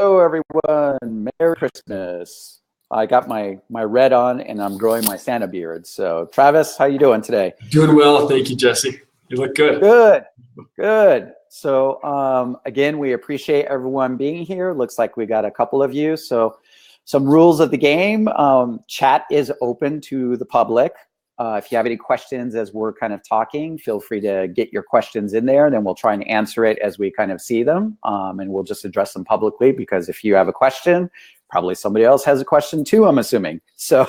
Hello, everyone. Merry Christmas. I got my red on, and I'm growing my Santa beard. So, Travis, how you doing today? Doing well, thank you, Jesse. You look good. Good, good. So, again, we appreciate everyone being here. Looks like we got a couple of you. So, some rules of the game. Chat is open to the public. If you have any questions as we're kind of talking, feel free to get your questions in there, and then we'll try and answer it as we kind of see them. And we'll just address them publicly, because if you have a question, probably somebody else has a question too, I'm assuming. So,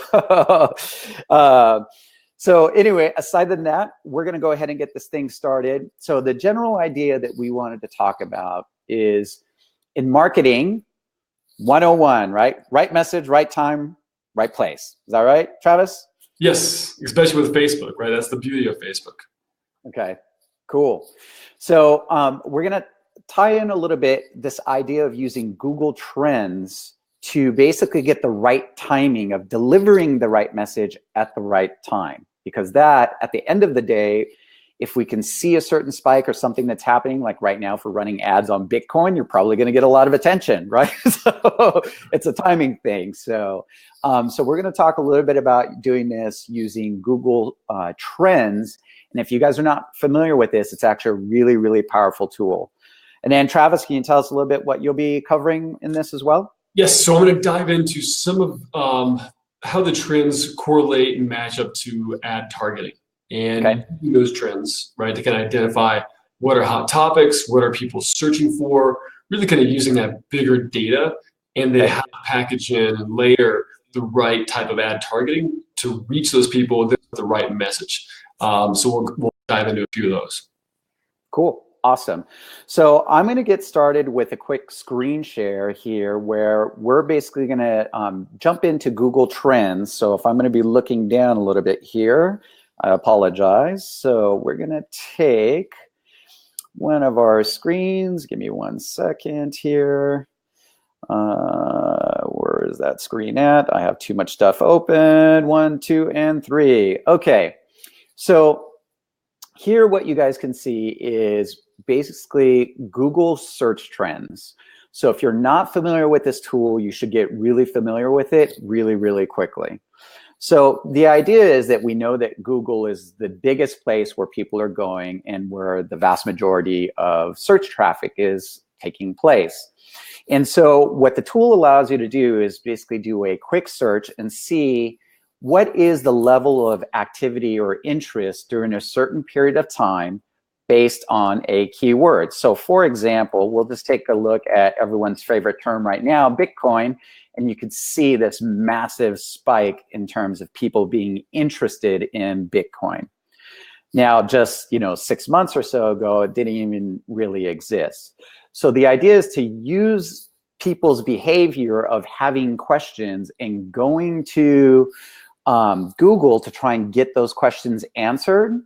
so anyway, aside from that, we're going to go ahead and get this thing started. So the general idea that we wanted to talk about is, in marketing 101, right? Right message, right time, right place. Is that right, Travis? Yes, especially with Facebook, right? That's the beauty of Facebook. Okay, cool. So we're going to tie in a little bit this idea of using Google Trends to basically get the right timing of delivering the right message at the right time. Because that, at the end of the day, if we can see a certain spike or something that's happening, like right now for running ads on Bitcoin, you're probably going to get a lot of attention, right? So it's a timing thing. So we're going to talk a little bit about doing this using Google Trends. And if you guys are not familiar with this, it's actually a really, really powerful tool. And then Travis, can you tell us a little bit what you'll be covering in this as well? Yes, so I'm going to dive into some of how the trends correlate and match up to ad targeting. And using those trends, right, to kind of identify what are hot topics, what are people searching for, really kind of using that bigger data, and then how to package in and layer the right type of ad targeting to reach those people with the right message. So we'll dive into a few of those. Cool. Awesome. So I'm going to get started with a quick screen share here, where we're basically going to jump into Google Trends. So if I'm going to be looking down a little bit here, I apologize. So we're going to take one of our screens. Give me 1 second here. Where is that screen at? I have too much stuff open. 1, 2, and 3. Okay. So here what you guys can see is basically Google search trends. So if you're not familiar with this tool, you should get really familiar with it really, really quickly. So the idea is that we know that Google is the biggest place where people are going and where the vast majority of search traffic is taking place. And so what the tool allows you to do is basically do a quick search and see what is the level of activity or interest during a certain period of time based on a keyword. So for example, we'll just take a look at everyone's favorite term right now, Bitcoin, and you could see this massive spike in terms of people being interested in Bitcoin. Now, just 6 months or so ago, it didn't even really exist. So the idea is to use people's behavior of having questions and going to Google to try and get those questions answered.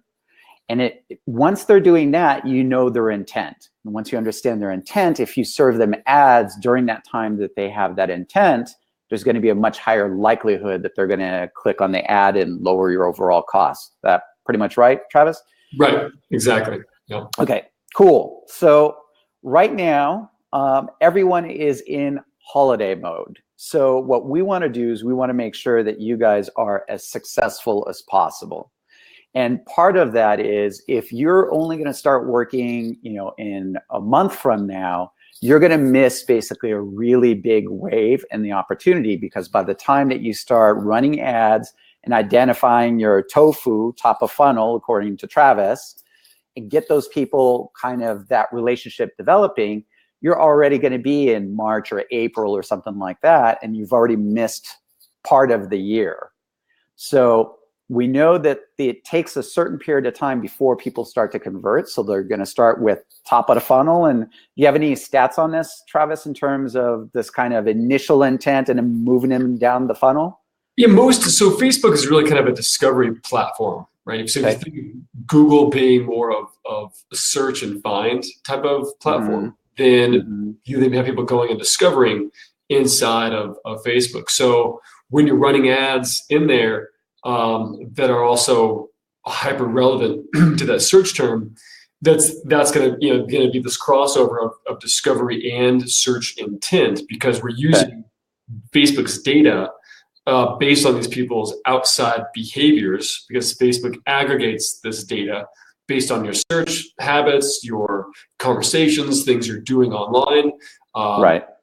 And once they're doing that, you know their intent. And once you understand their intent, if you serve them ads during that time that they have that intent, there's going to be a much higher likelihood that they're going to click on the ad and lower your overall cost. That pretty much right, Travis? Right, exactly. Yep. Okay, cool. So right now, everyone is in holiday mode. So what we want to do is we want to make sure that you guys are as successful as possible. And part of that is, if you're only going to start working, in a month from now, you're going to miss basically a really big wave in the opportunity, because by the time that you start running ads and identifying your tofu, top of funnel, according to Travis, and get those people kind of that relationship developing, you're already going to be in March or April or something like that, and you've already missed part of the year. So we know that it takes a certain period of time before people start to convert. So they're going to start with top of the funnel. And do you have any stats on this, Travis, in terms of this kind of initial intent and then moving them down the funnel? Yeah, so Facebook is really kind of a discovery platform, right? So if you think of Google being more of a search and find type of platform, then you then have people going and discovering inside of Facebook. So when you're running ads in there, that are also hyper relevant to that search term, that's going to be this crossover of discovery and search intent, because we're using Facebook's data based on these people's outside behaviors, because Facebook aggregates this data based on your search habits, your conversations, things you're doing online,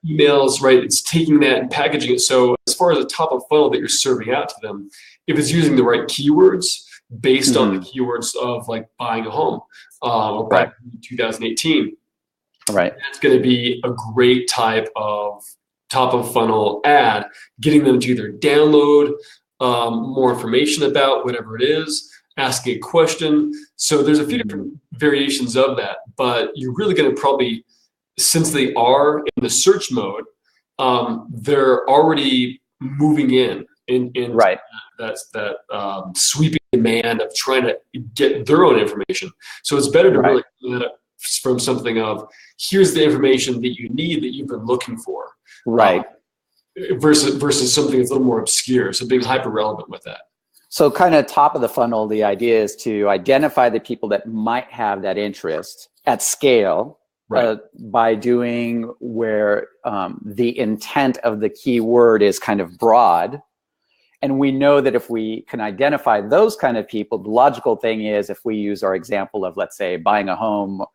emails, right? It's taking that and packaging it. So as far as the top of funnel that you're serving out to them, if it's using the right keywords based on the keywords of like buying a home or back in 2018, that's going to be a great type of top of funnel ad, getting them to either download more information about whatever it is, asking a question. So there's a few different variations of that, but you're really going to probably, since they are in the search mode, they're already moving in that sweeping demand of trying to get their own information. So it's better to really get it from something of, here's the information that you need that you've been looking for. Versus something that's a little more obscure. So being hyper relevant with that. So kind of top of the funnel, the idea is to identify the people that might have that interest at scale by doing where the intent of the keyword is kind of broad. And we know that if we can identify those kind of people, the logical thing is, if we use our example of, let's say, buying a home,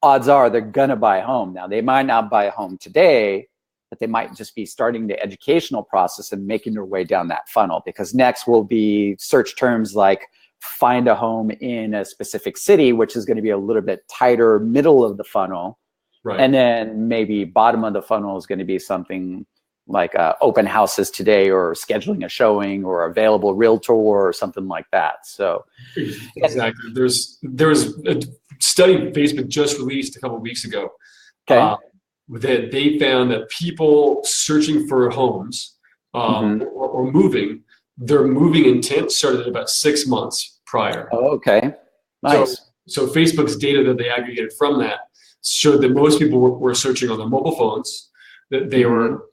odds are they're going to buy a home. Now, they might not buy a home today, but they might just be starting the educational process and making their way down that funnel, because next will be search terms like find a home in a specific city, which is going to be a little bit tighter middle of the funnel. And then maybe bottom of the funnel is going to be something like open houses today, or scheduling a showing, or available realtor, or something like that. So exactly. There was a study Facebook just released a couple of weeks ago. That they found that people searching for homes or moving, their moving intent started at about 6 months prior. Nice. So Facebook's data that they aggregated from that showed that most people were searching on their mobile phones, that they were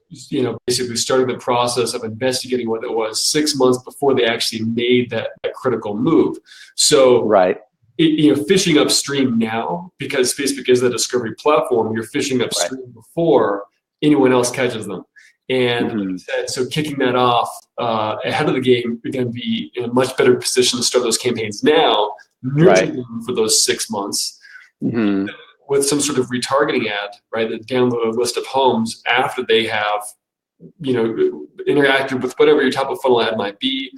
basically starting the process of investigating what it was 6 months before they actually made that critical move. So fishing upstream now, because Facebook is the discovery platform, you're fishing upstream before anyone else catches them. And like I said, so kicking that off ahead of the game, you're going to be in a much better position to start those campaigns now, nurturing them for those 6 months with some sort of retargeting ad, that download a list of homes after they have, interacted with whatever your top of funnel ad might be.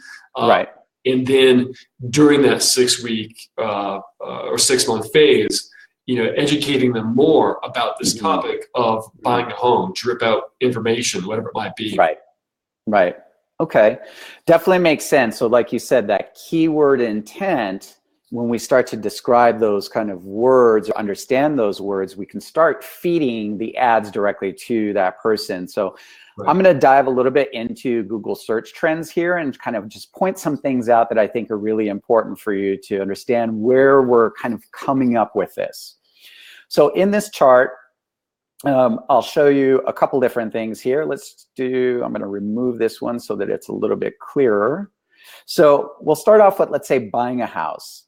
And then during that 6 week or 6 month phase, educating them more about this topic of buying a home, drip out information, whatever it might be. Okay. Definitely makes sense. So like you said, that keyword intent, when we start to describe those kind of words or understand those words, we can start feeding the ads directly to that person. So I'm going to dive a little bit into Google search trends here and kind of just point some things out that I think are really important for you to understand where we're kind of coming up with this. So in this chart, I'll show you a couple different things here. I'm going to remove this one so that it's a little bit clearer. So we'll start off with, let's say, buying a house.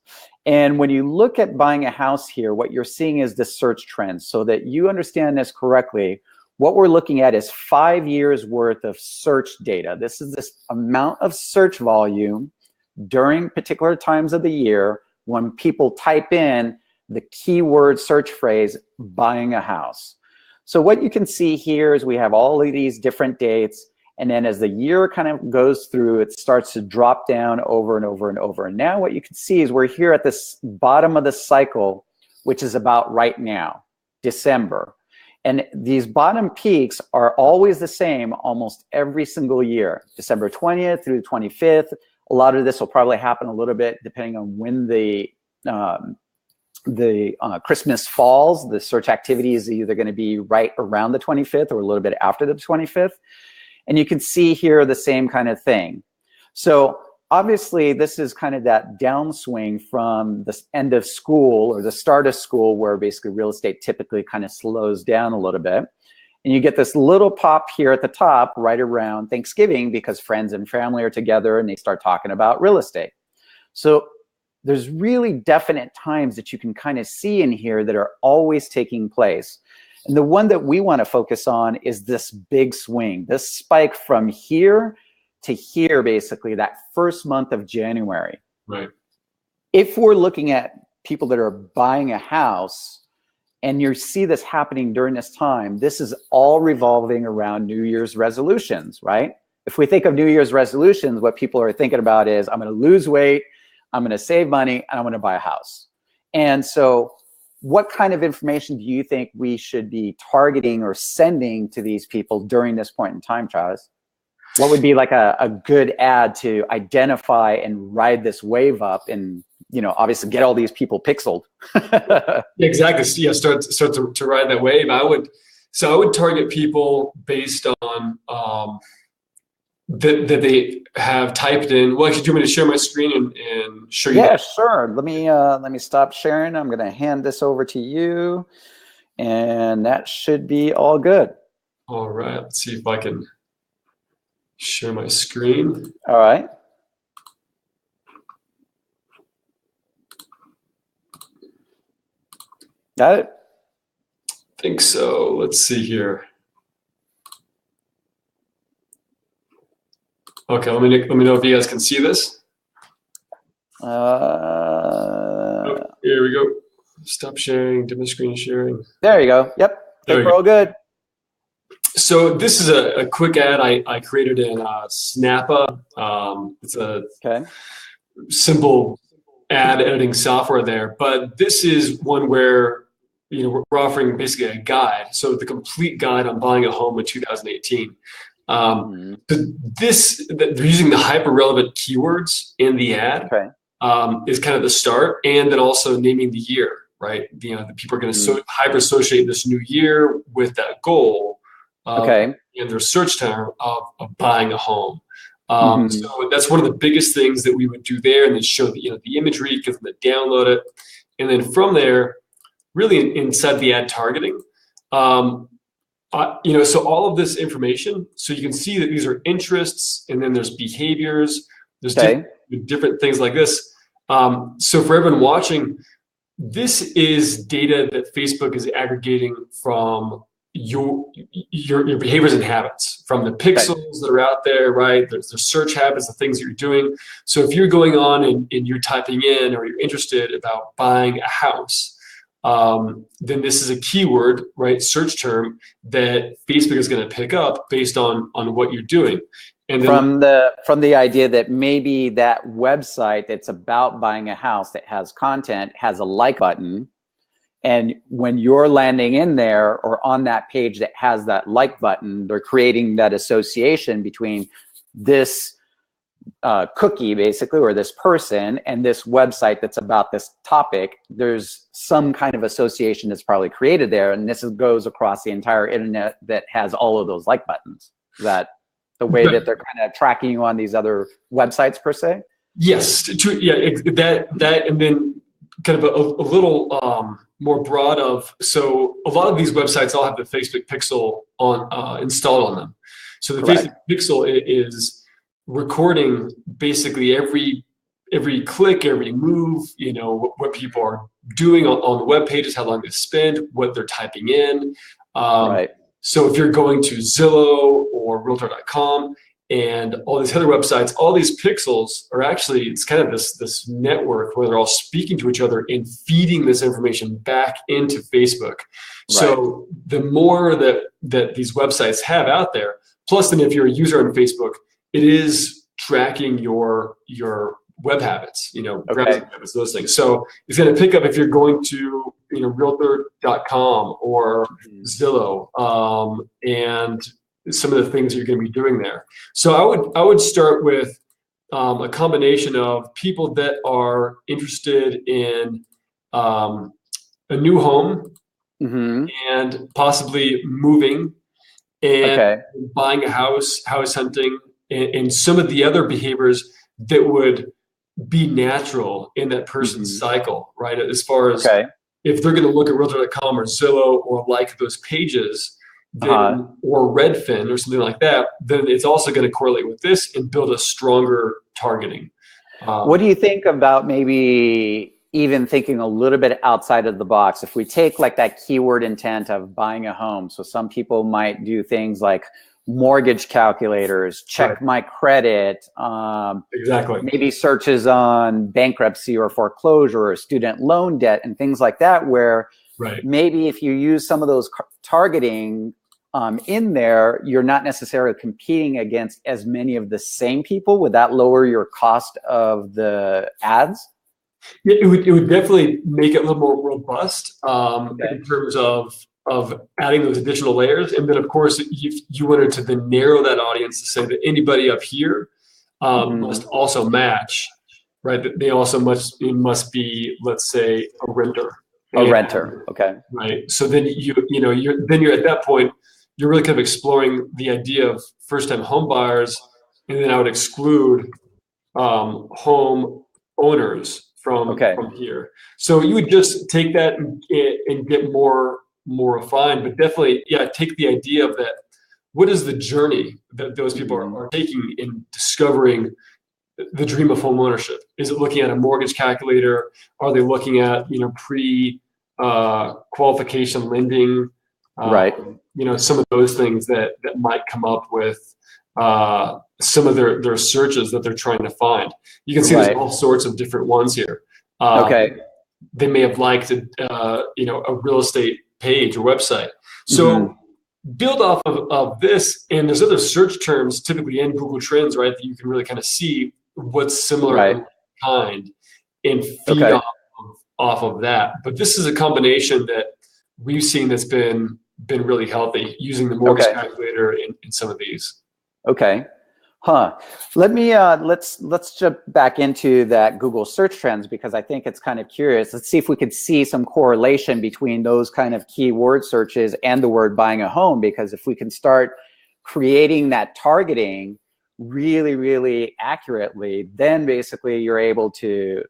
And when you look at buying a house here, what you're seeing is the search trends. So that you understand this correctly, what we're looking at is 5 years worth of search data. This is this amount of search volume during particular times of the year when people type in the keyword search phrase, buying a house. So what you can see here is we have all of these different dates. And then as the year kind of goes through, it starts to drop down over and over and over. And now what you can see is we're here at this bottom of the cycle, which is about right now, December. And these bottom peaks are always the same almost every single year, December 20th through the 25th. A lot of this will probably happen a little bit depending on when the Christmas falls. The search activity is either going to be right around the 25th or a little bit after the 25th. And you can see here the same kind of thing. So obviously, this is kind of that downswing from the end of school or the start of school, where basically real estate typically kind of slows down a little bit. And you get this little pop here at the top right around Thanksgiving, because friends and family are together and they start talking about real estate. So there's really definite times that you can kind of see in here that are always taking place. And the one that we want to focus on is this big swing, this spike from here to here, basically, that first month of January. Right. If we're looking at people that are buying a house and you see this happening during this time, this is all revolving around New Year's resolutions, right? If we think of New Year's resolutions, what people are thinking about is, I'm going to lose weight, I'm going to save money, and I'm going to buy a house. And so what kind of information do you think we should be targeting or sending to these people during this point in time, Travis? What would be like a good ad to identify and ride this wave up and, you know, obviously get all these people pixeled? Exactly. Yeah, start to ride that wave. I would target people based on that they have typed in. Well, actually, do you want me to share my screen and show you? Yeah, sure. Let me stop sharing. I'm going to hand this over to you, and that should be all good. All right. Let's see if I can share my screen. All right. Got it? I think so. Let's see here. Okay, let me know if you guys can see this. Oh, here we go. Stop sharing, dim the screen sharing. There you go. Yep. We're all good. So this is a quick ad I created in Snappa. It's a simple ad editing software there, but this is one where, you know, we're offering basically a guide. So the complete guide on buying a home in 2018. So they're using the hyper relevant keywords in the ad is kind of the start, and then also naming the year, right? You know, the people are going to hyper associate this new year with that goal. In their search term of buying a home. So that's one of the biggest things that we would do there, and then show the, you know, the imagery, give them to download it, and then from there, really inside the ad targeting, you know, so all of this information, so you can see that these are interests, and then there's behaviors, there's different things like this. So for everyone watching, this is data that Facebook is aggregating from your behaviors and habits, from the pixels that are out there, right? There's the search habits, the things that you're doing. So if you're going on and you're typing in, or you're interested about buying a house, then this is a keyword, right? Search term that Facebook is going to pick up based on what you're doing. And then, from the idea that maybe that website that's about buying a house that has content has a like button. And when you're landing in there or on that page that has that like button, they're creating that association between this cookie, basically, or this person, and this website that's about this topic. There's some kind of association that's probably created there. And this goes across the entire internet that has all of those like buttons. Is that the way that they're kind of tracking you on these other websites, per se? Yes. That, and then kind of a little more broad of, so a lot of these websites all have the Facebook pixel on installed on them. So the Facebook pixel is recording basically every click, every move, you know, what people are doing on the web pages, how long they spend, what they're typing in. So if you're going to Zillow or Realtor.com and all these other websites, all these pixels are actually, it's kind of this network where they're all speaking to each other and feeding this information back into Facebook. So the more that these websites have out there, plus then if you're a user on Facebook, it is tracking your web habits, you know, browsing habits, those things. So it's going to pick up if you're going to, you know, Realtor.com or Zillow, and some of the things you're going to be doing there. So I would start with a combination of people that are interested in a new home and possibly moving and buying a house hunting, and some of the other behaviors that would be natural in that person's cycle, right? As far as if they're going to look at Realtor.com or Zillow or like those pages, then, or Redfin or something like that, then it's also going to correlate with this and build a stronger targeting. What do you think about maybe even thinking a little bit outside of the box? If we take like that keyword intent of buying a home, so some people might do things like mortgage calculators, check my credit, Exactly. maybe searches on bankruptcy or foreclosure or student loan debt and things like that, where maybe if you use some of those targeting in there, you're not necessarily competing against as many of the same people. Would that lower your cost of the ads? Yeah, it would definitely make it a little more robust in terms of adding those additional layers. And then, of course, you wanted to then narrow that audience to say that anybody up here must also match, right? That they also must be, let's say, a renter. Okay. Right. So then you're at that point, you're really kind of exploring the idea of first-time home buyers, and then I would exclude home owners from here. So you would just take that and get more refined, but definitely, take the idea of that. What is the journey that those people are taking in discovering the dream of home ownership? Is it looking at a mortgage calculator? Are they looking at pre qualification lending? Some of those things that might come up with some of their searches that they're trying to find. You can see there's all sorts of different ones here. They may have liked a real estate page or website. So build off of this, and there's other search terms typically in Google Trends, right, that you can really kind of see what's similar in kind and feed off of that. But this is a combination that we've seen that's been really healthy using the mortgage calculator in some of these. Let me let's jump back into that Google search trends, because I think it's kind of curious. Let's see if we could see some correlation between those kind of keyword searches and the word buying a home, because if we can start creating that targeting really, really accurately, then basically you're able to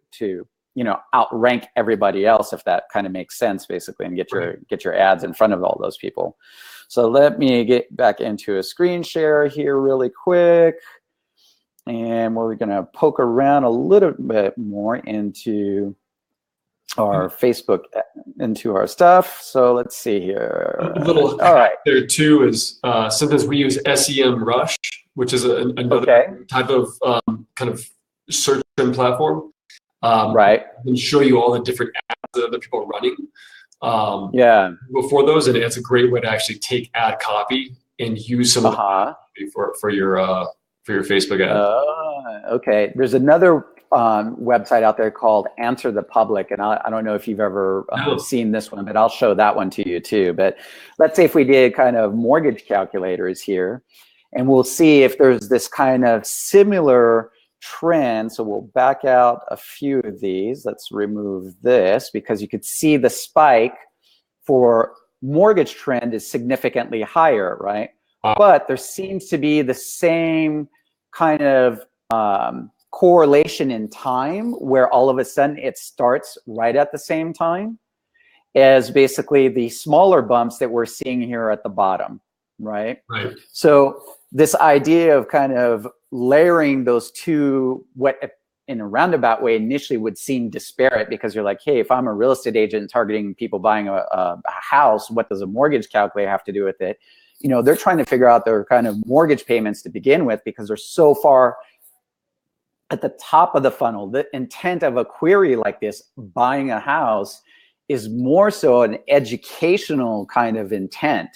outrank everybody else, if that kind of makes sense, basically, and get your ads in front of all those people. So let me get back into a screen share here really quick. And we're going to poke around a little bit more into our Facebook, into our stuff. So let's see here. A little there too is sometimes we use SEM Rush, which is another type of kind of search platform. And show you all the different ads that other people are running. Before those, and it's a great way to actually take ad copy and use some of the for your Facebook ad. There's another website out there called Answer the Public, and I don't know if you've ever seen this one, but I'll show that one to you too. But let's say if we did kind of mortgage calculators here, and we'll see if there's this kind of similar trend. So we'll back out a few of these. Let's remove this, because you could see the spike for mortgage trend is significantly higher, right? But there seems to be the same kind of correlation in time, where all of a sudden it starts right at the same time as basically the smaller bumps that we're seeing here at the bottom, right? So this idea of kind of layering those two, what in a roundabout way initially would seem disparate, because you're like, hey, if I'm a real estate agent targeting people buying a house, what does a mortgage calculator have to do with it? They're trying to figure out their kind of mortgage payments to begin with, because they're so far at the top of the funnel. The intent of a query like this, buying a house, is more so an educational kind of intent,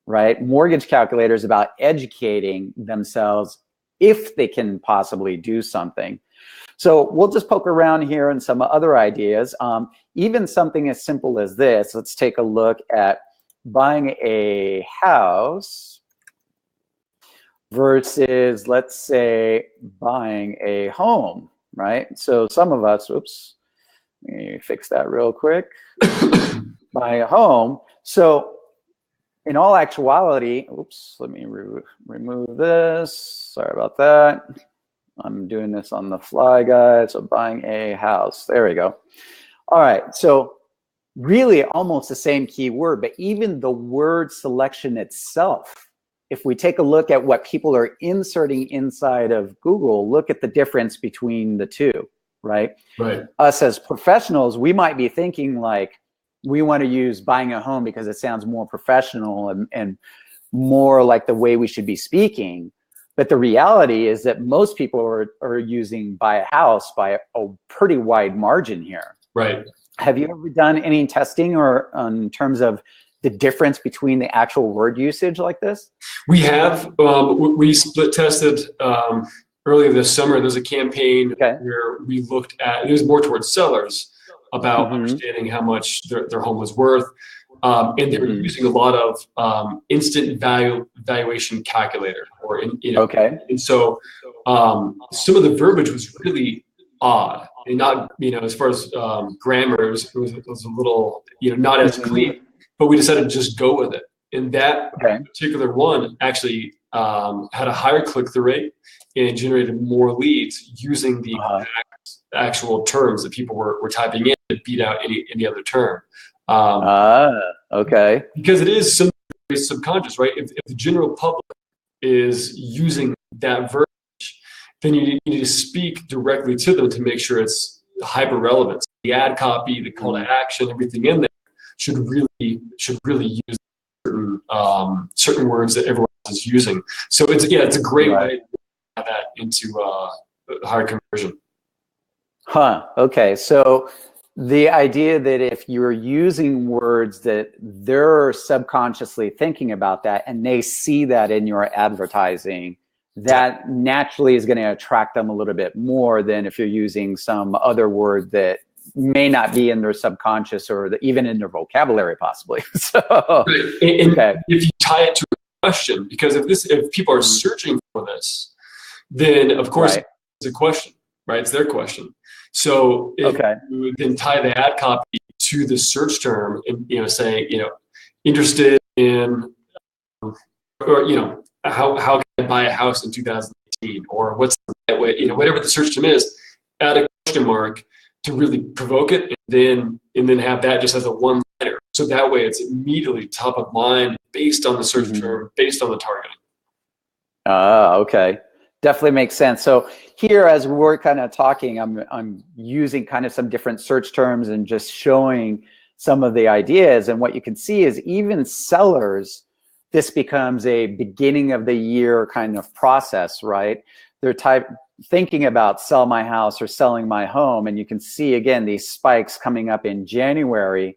right? Mortgage calculators about educating themselves if they can possibly do something. So we'll just poke around here and some other ideas. Even something as simple as this. Let's take a look at buying a house versus, let's say, buying a home, right? So some of us, oops, let me fix that real quick. Buying a home. So in all actuality, oops, let me remove this. Sorry about that. I'm doing this on the fly, guys. So buying a house. There we go. All right. So really almost the same keyword, but even the word selection itself if we take a look at what people are inserting inside of Google, look at the difference between the two, right? Right. Us as professionals, we might be thinking like, we want to use buying a home because it sounds more professional and more like the way we should be speaking. But the reality is that most people are using buy a house by a pretty wide margin here. Right. Have you ever done any testing or in terms of the difference between the actual word usage like this? We have. We split tested earlier this summer. There's a campaign where we looked at, it was more towards sellers about understanding how much their home was worth. And they were using a lot of instant valuation calculator, or and so some of the verbiage was really odd, and not as far as grammar, it was a little not as clean. But we decided to just go with it, and that particular one actually had a higher click-through rate and generated more leads using the actual terms that people were typing in to beat out any other term. Because it is subconscious, right? If the general public is using that verbiage, then you need to speak directly to them to make sure it's hyper relevant. The ad copy, the call to action, everything in there should really use certain words that everyone is using. So it's a great way to add that into higher conversion. Okay. So the idea that if you're using words that they're subconsciously thinking about that and they see that in your advertising, that naturally is going to attract them a little bit more than if you're using some other word that may not be in their subconscious or even in their vocabulary possibly. So and if you tie it to a question, because if people are searching for this, then of course it's a question, right? It's their question. So if you then tie the ad copy to the search term and say interested in or how can I buy a house in 2018, or what's the right way, whatever the search term is, add a question mark to really provoke it, and then have that just as a one-liner. So that way it's immediately top of mind based on the search term, based on the targeting. Okay. Definitely makes sense. So here, as we're kind of talking, I'm using kind of some different search terms and just showing some of the ideas. And what you can see is even sellers, this becomes a beginning of the year kind of process, right? They're thinking about sell my house or selling my home. And you can see, again, these spikes coming up in January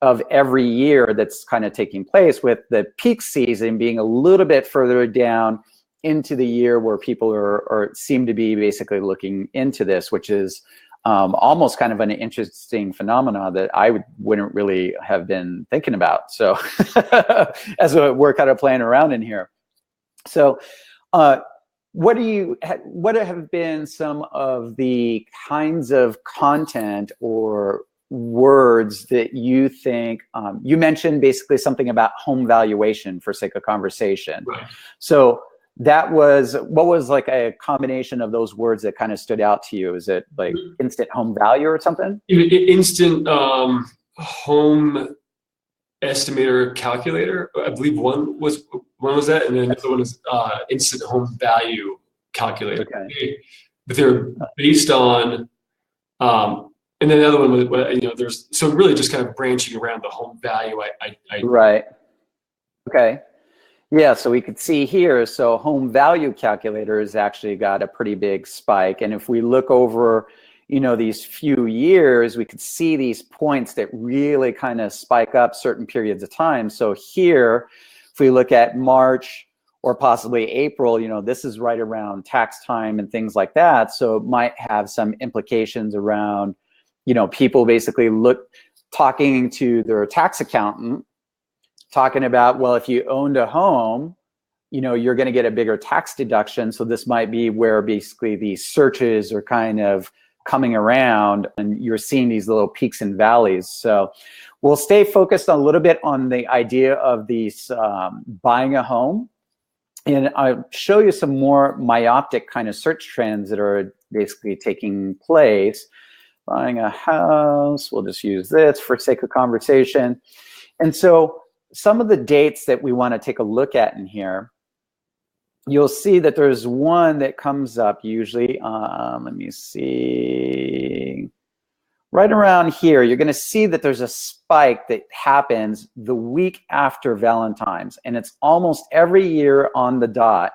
of every year that's kind of taking place, with the peak season being a little bit further down into the year where people are seem to be basically looking into this, which is almost kind of an interesting phenomena that I wouldn't really have been thinking about. So as we're kind of playing around in here. So what have been some of the kinds of content or words that you think, you mentioned basically something about home valuation for sake of conversation. Right. So what was like a combination of those words that kind of stood out to you? Is it like instant home value or something? Instant home estimator calculator, I believe one was that, and then the other one is instant home value calculator. Okay. But they're based on, and then the other one was, there's, so really just kind of branching around the home value. Right. Okay. Yeah, so we could see here, so home value calculator has actually got a pretty big spike. And if we look over, these few years, we could see these points that really kind of spike up certain periods of time. So here, if we look at March or possibly April, this is right around tax time and things like that. So it might have some implications around, people basically talking to their tax accountant, talking about, well, if you owned a home, you're going to get a bigger tax deduction. So this might be where basically these searches are kind of coming around and you're seeing these little peaks and valleys. So we'll stay focused a little bit on the idea of these buying a home. And I'll show you some more myopic kind of search trends that are basically taking place. Buying a house, we'll just use this for sake of conversation. And so some of the dates that we want to take a look at in here you'll see that there's one that comes up usually. Let me see. Right around here, you're going to see that there's a spike that happens the week after Valentine's, and it's almost every year on the dot.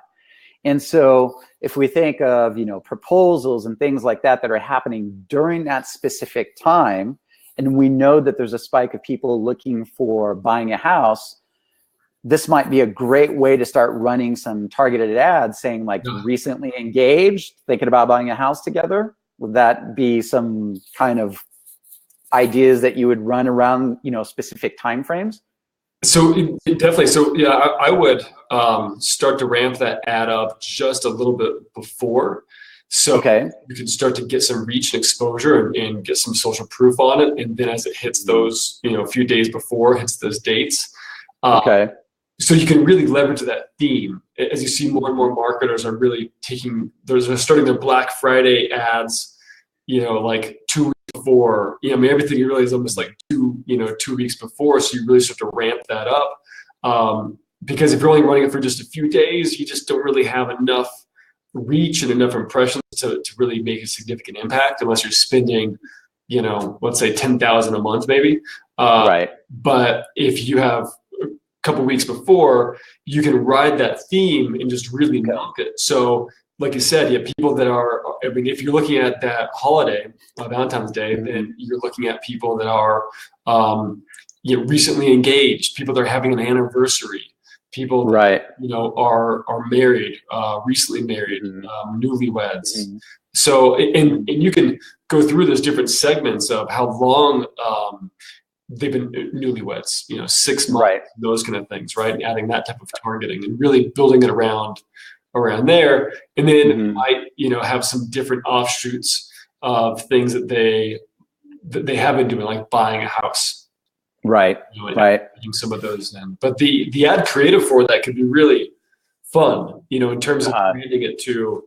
And so if we think of, proposals and things like that that are happening during that specific time, and we know that there's a spike of people looking for buying a house, this might be a great way to start running some targeted ads saying like recently engaged, thinking about buying a house together. Would that be some kind of ideas that you would run around, specific timeframes? So definitely. So yeah, I would start to ramp that ad up just a little bit before. So you can start to get some reach and exposure and get some social proof on it. And then as it hits those, a few days before, hits those dates. So you can really leverage that theme. As you see, more and more marketers are really they're starting their Black Friday ads, like 2 weeks before. Everything really is almost like 2 weeks before. So you really start to ramp that up. Because if you're only running it for just a few days, you just don't really have enough reach and enough impressions to really make a significant impact unless you're spending, let's say 10,000 a month maybe. But if you have couple weeks before, you can ride that theme and just really milk it. So like you said, people that are, if you're looking at that holiday, Valentine's Day, then you're looking at people that are recently engaged, people that are having an anniversary, people that are married, recently married, newlyweds. So and you can go through those different segments of how long they've been newlyweds, 6 months, those kind of things, right? And adding that type of targeting and really building it around there. And then it might, have some different offshoots of things that they have been doing, like buying a house. Putting some of those in. But the ad creative for that could be really fun, in terms of creating it to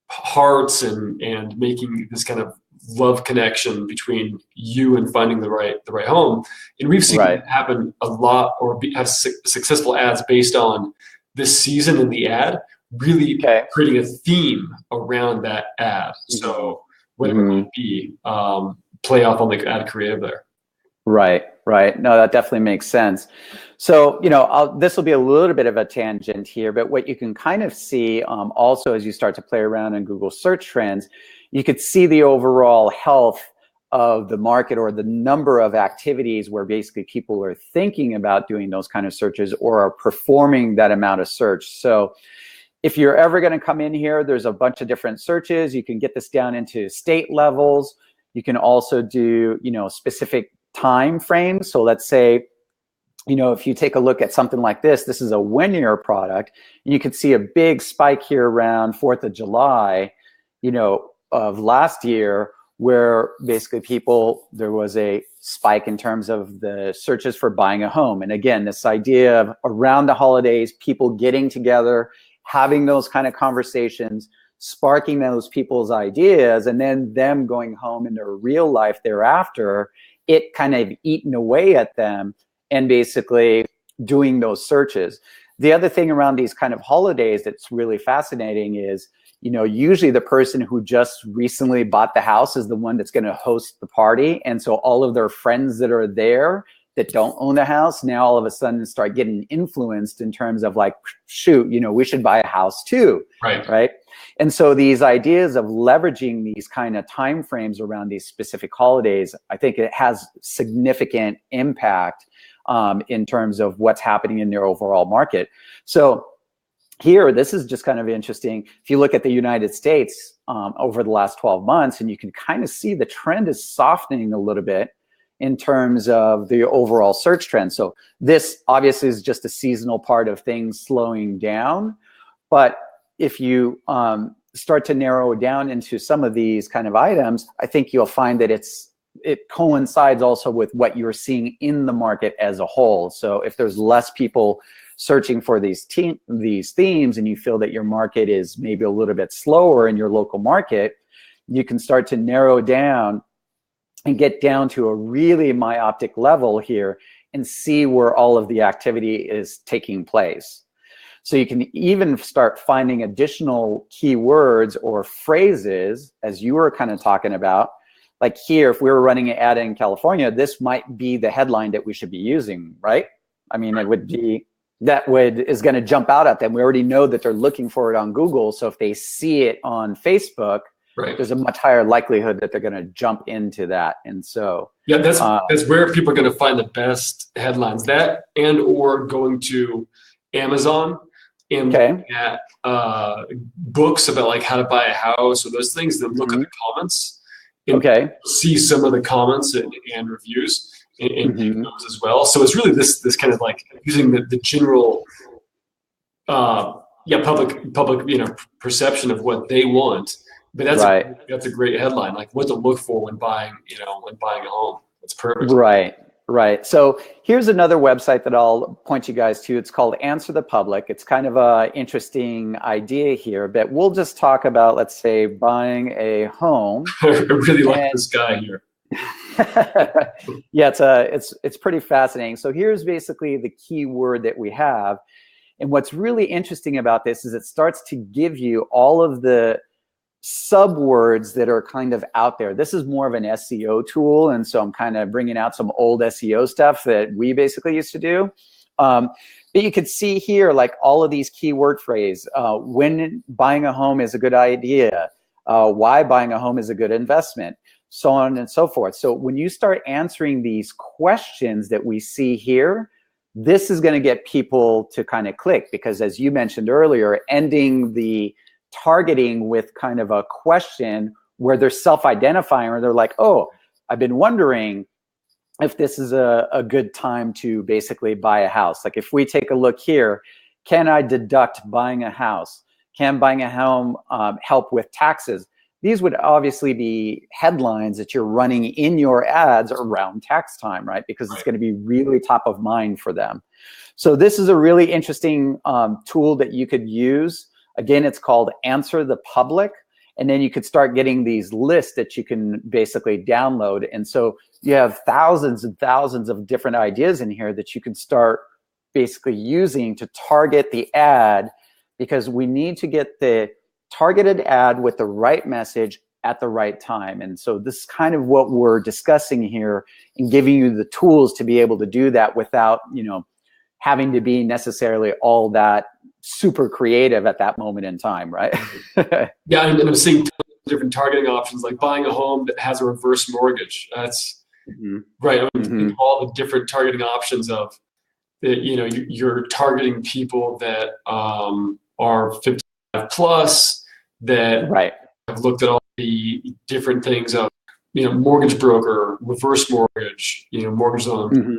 hearts and making this kind of love connection between you and finding the right home. And we've seen it happen a lot, or have successful ads based on this season in the ad, really creating a theme around that ad. So whatever it might be, play off on the ad creative there. Right. No, that definitely makes sense. So, this will be a little bit of a tangent here, but what you can kind of see also as you start to play around in Google search trends, you could see the overall health of the market or the number of activities where basically people are thinking about doing those kind of searches or are performing that amount of search. So if you're ever going to come in here, there's a bunch of different searches. You can get this down into state levels. You can also do, specific time frames. So let's say, if you take a look at something like this is a 1-year product, and you can see a big spike here around 4th of July, of last year, where basically there was a spike in terms of the searches for buying a home. And again, this idea of around the holidays, people getting together, having those kind of conversations, sparking those people's ideas, and then them going home in their real life thereafter, it kind of eating away at them and basically doing those searches. The other thing around these kind of holidays that's really fascinating is, usually the person who just recently bought the house is the one that's going to host the party. And so all of their friends that are there that don't own the house now all of a sudden start getting influenced in terms of like, shoot, we should buy a house too. Right. And so these ideas of leveraging these kind of time frames around these specific holidays, I think it has significant impact in terms of what's happening in their overall market. So here, this is just kind of interesting. If you look at the United States over the last 12 months, and you can kind of see the trend is softening a little bit in terms of the overall search trend. So this obviously is just a seasonal part of things slowing down. But if you start to narrow down into some of these kind of items, I think you'll find that it coincides also with what you're seeing in the market as a whole. So if there's less people searching for these themes and you feel that your market is maybe a little bit slower in your local market, you can start to narrow down and get down to a really myopic level here and see where all of the activity is taking place. So you can even start finding additional keywords or phrases, as you were kind of talking about. Like here, if we were running an ad in California, this might be the headline that we should be using, right? I mean, it would be, is going to jump out at them. We already know that they're looking for it on Google. So if they see it on Facebook, there's a much higher likelihood that they're going to jump into that. And so yeah, that's where people are going to find the best headlines. That and or going to Amazon and looking at books about like how to buy a house or those things, then look at the comments and see some of the comments and reviews and those as well. So it's really this kind of like using the general public perception of what they want. But that's a great headline, like what to look for when buying a home. That's perfect. Right. So here's another website that I'll point you guys to. It's called Answer the Public. It's kind of an interesting idea here, but we'll just talk about, let's say, buying a home. I really like this guy here. Yeah, it's pretty fascinating. So here's basically the key word that we have. And what's really interesting about this is it starts to give you all of the subwords that are kind of out there. This is more of an SEO tool, and so I'm kind of bringing out some old SEO stuff that we basically used to do. But you could see here, like all of these keyword phrases, when buying a home is a good idea, why buying a home is a good investment, so on and so forth. So when you start answering these questions that we see here, this is going to get people to kind of click, because as you mentioned earlier, ending the targeting with kind of a question where they're self-identifying, or they're like, oh, I've been wondering if this is a good time to basically buy a house. Like if we take a look here, can I deduct buying a house? Can buying a home help with taxes? These would obviously be headlines that you're running in your ads around tax time, right? Because it's going to be really top of mind for them. So this is a really interesting tool that you could use. Again, it's called Answer the Public. And then you could start getting these lists that you can basically download. And so you have thousands and thousands of different ideas in here that you can start basically using to target the ad, because we need to get the targeted ad with the right message at the right time. And so this is kind of what we're discussing here, and giving you the tools to be able to do that without, having to be necessarily all that super creative at that moment in time, right? Yeah, and I'm seeing different targeting options, like buying a home that has a reverse mortgage. That's right. I mean, all the different targeting options of, you're targeting people that are 55 plus, that have looked at all the different things of, mortgage broker, reverse mortgage, mortgage loan.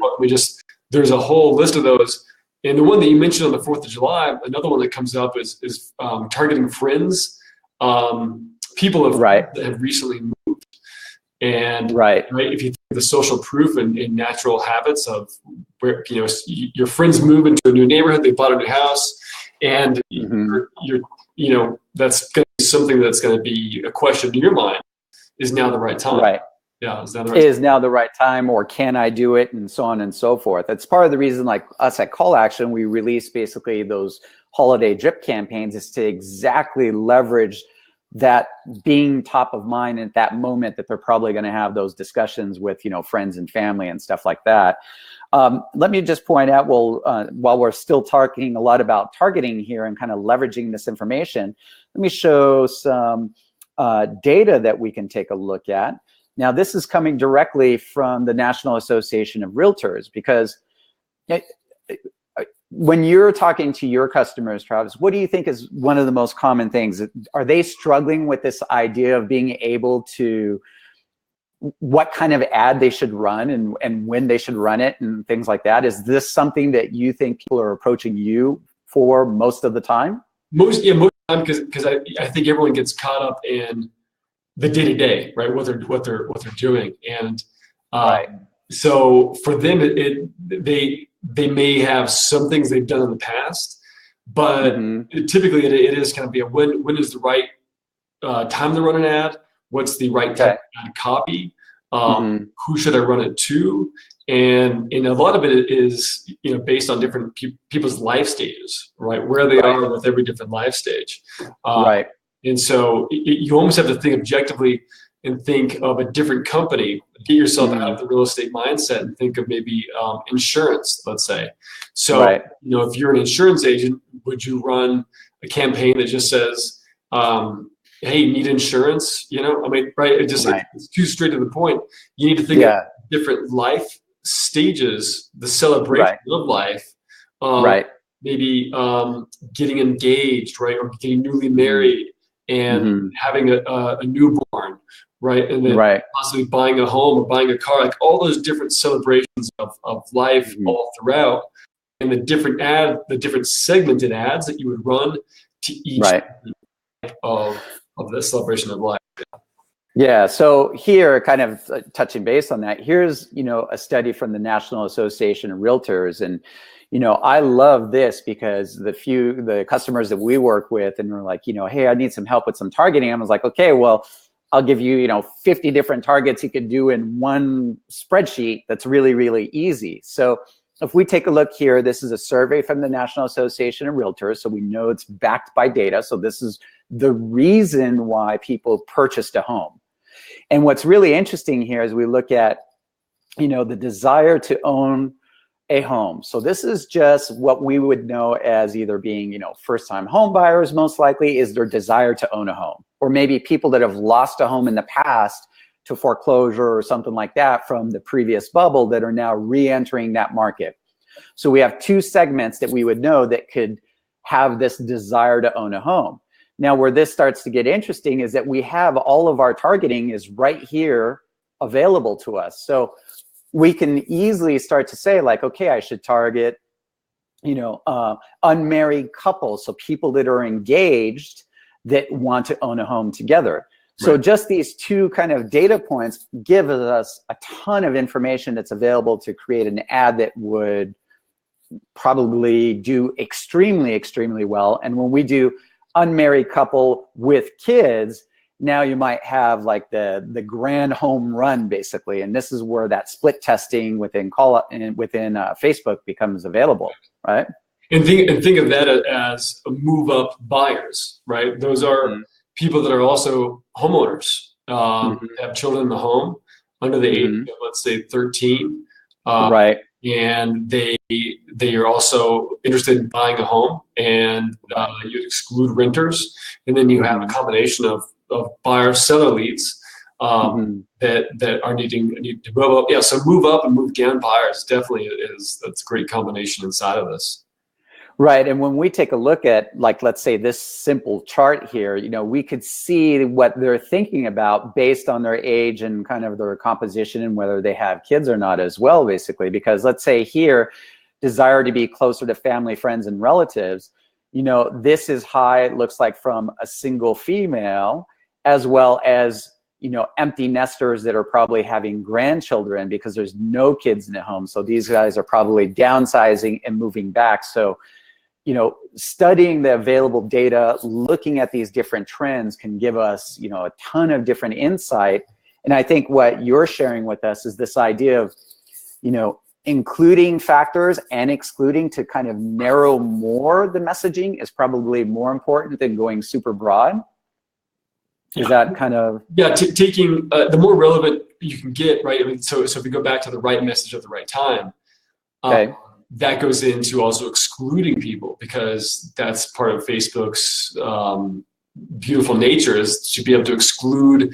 There's a whole list of those. And the one that you mentioned on the 4th of July, another one that comes up is targeting friends, people that have recently moved. And if you think of the social proof and natural habits of where your friends move into a new neighborhood, they bought a new house, and you're that's going to be something that's going to be a question in your mind: is now the right time? Yeah, is now the right time, or can I do it, and so on and so forth. That's part of the reason, like us at Call Action, we release basically those holiday drip campaigns, is to exactly leverage that being top of mind at that moment that they're probably going to have those discussions with friends and family and stuff like that. Let me just point out, while we're still talking a lot about targeting here and kind of leveraging this information, let me show some data that we can take a look at. Now, this is coming directly from the National Association of Realtors, because when you're talking to your customers, Travis, what do you think is one of the most common things? Are they struggling with this idea of being able to, what kind of ad they should run and when they should run it and things like that? Is this something that you think people are approaching you for most of the time? Most of the time, because I think everyone gets caught up in the day-to-day, right? What they're doing, and so for them, they may have some things they've done in the past, but typically it is kind of be when is the right time to run an ad? What's the right type of ad copy? Who should I run it to? And a lot of it is, based on different people's life stages, right? Where they are with every different life stage. Right. And so you almost have to think objectively and think of a different company, get yourself out of the real estate mindset and think of maybe insurance, let's say. So, if you're an insurance agent, would you run a campaign that just says, hey, need insurance? Right? It's too straight to the point. You need to think of different life stages, the celebration of life, maybe getting engaged, right? Or getting newly married and having a newborn, right? And then possibly buying a home or buying a car, like all those different celebrations of life all throughout, and the different segmented ads that you would run to each type of the celebration of life. Yeah, so here, kind of touching base on that, here's, a study from the National Association of Realtors. And, I love this because the customers that we work with and we're like, hey, I need some help with some targeting. I was like, okay, well, I'll give you, 50 different targets you could do in one spreadsheet. That's really, really easy. So if we take a look here, this is a survey from the National Association of Realtors. So we know it's backed by data. So this is the reason why people purchased a home. And what's really interesting here is we look at, the desire to own a home. So this is just what we would know as either being, first-time home buyers, most likely, is their desire to own a home. Or maybe people that have lost a home in the past to foreclosure or something like that from the previous bubble that are now re-entering that market. So we have two segments that we would know that could have this desire to own a home. Now, where this starts to get interesting is that we have all of our targeting is right here available to us. So we can easily start to say like, okay, I should target, unmarried couples. So people that are engaged that want to own a home together. So just these two kind of data points give us a ton of information that's available to create an ad that would probably do extremely, extremely well. And when we do unmarried couple with kids, now you might have like the grand home run basically, and this is where that split testing within Facebook becomes available, right? And think of that as move up buyers, right? Those are people that are also homeowners, have children in the home under the age of, let's say, 13, and they are also interested in buying a home, and you exclude renters, and then you have a combination of buyer seller leads that are need to move up. Yeah, so move up and move down buyers definitely that's a great combination inside of this. Right, and when we take a look at, like, let's say this simple chart here, we could see what they're thinking about based on their age and kind of their composition and whether they have kids or not as well, basically. Because let's say here, desire to be closer to family, friends, and relatives, this is high, it looks like, from a single female, as well as, empty nesters that are probably having grandchildren because there's no kids in the home. So these guys are probably downsizing and moving back. So, studying the available data, looking at these different trends can give us, a ton of different insight. And I think what you're sharing with us is this idea of, including factors and excluding to kind of narrow more the messaging is probably more important than going super broad. Is that kind of... Yeah, taking the more relevant you can get, right? I mean, so if we go back to the right message at the right time, that goes into also excluding people, because that's part of Facebook's beautiful nature, is to be able to exclude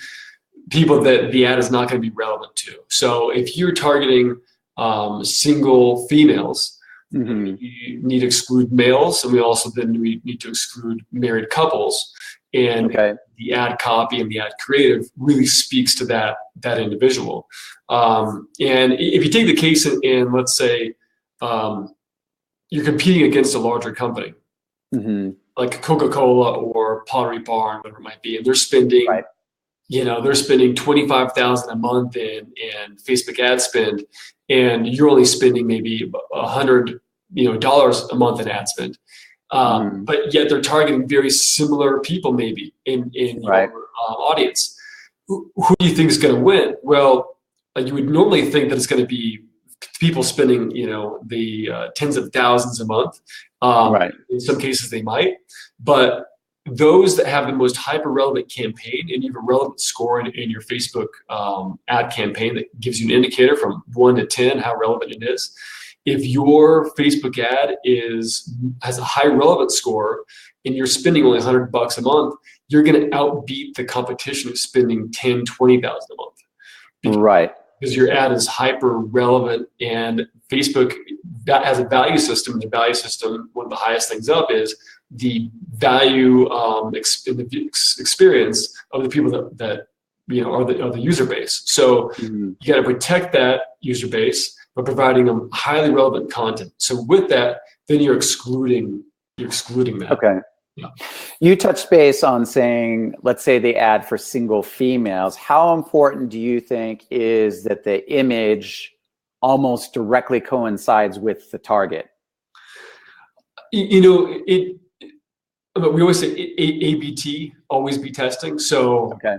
people that the ad is not going to be relevant to. So if you're targeting single females, you need to exclude males, and we also then need to exclude married couples. And the ad copy and the ad creative really speaks to that individual. And if you take the case in let's say, you're competing against a larger company, like Coca-Cola or Pottery Barn, whatever it might be, and they're spending, they're spending $25,000 a month in Facebook ad spend, and you're only spending maybe $100, dollars a month in ad spend. But yet they're targeting very similar people maybe in your audience. Who do you think is going to win? Well, you would normally think that it's going to be people spending, the tens of thousands a month. Right. In some cases they might, but those that have the most hyper relevant campaign, and you have a relevant score in your Facebook ad campaign that gives you an indicator from 1 to 10 how relevant it is. If your Facebook ad has a high relevant score and you're spending only $100 a month, you're going to outbeat the competition of spending 10, 20,000 a month. Right. Because your ad is hyper relevant, and Facebook that has a value system. The value system, one of the highest things up is the value experience of the people that are the user base. So you got to protect that user base by providing them highly relevant content. So with that, then you're excluding that. Okay. Yeah. You touched base on saying, let's say the ad for single females. How important do you think is that the image almost directly coincides with the target? We always say ABT, always be testing. So okay.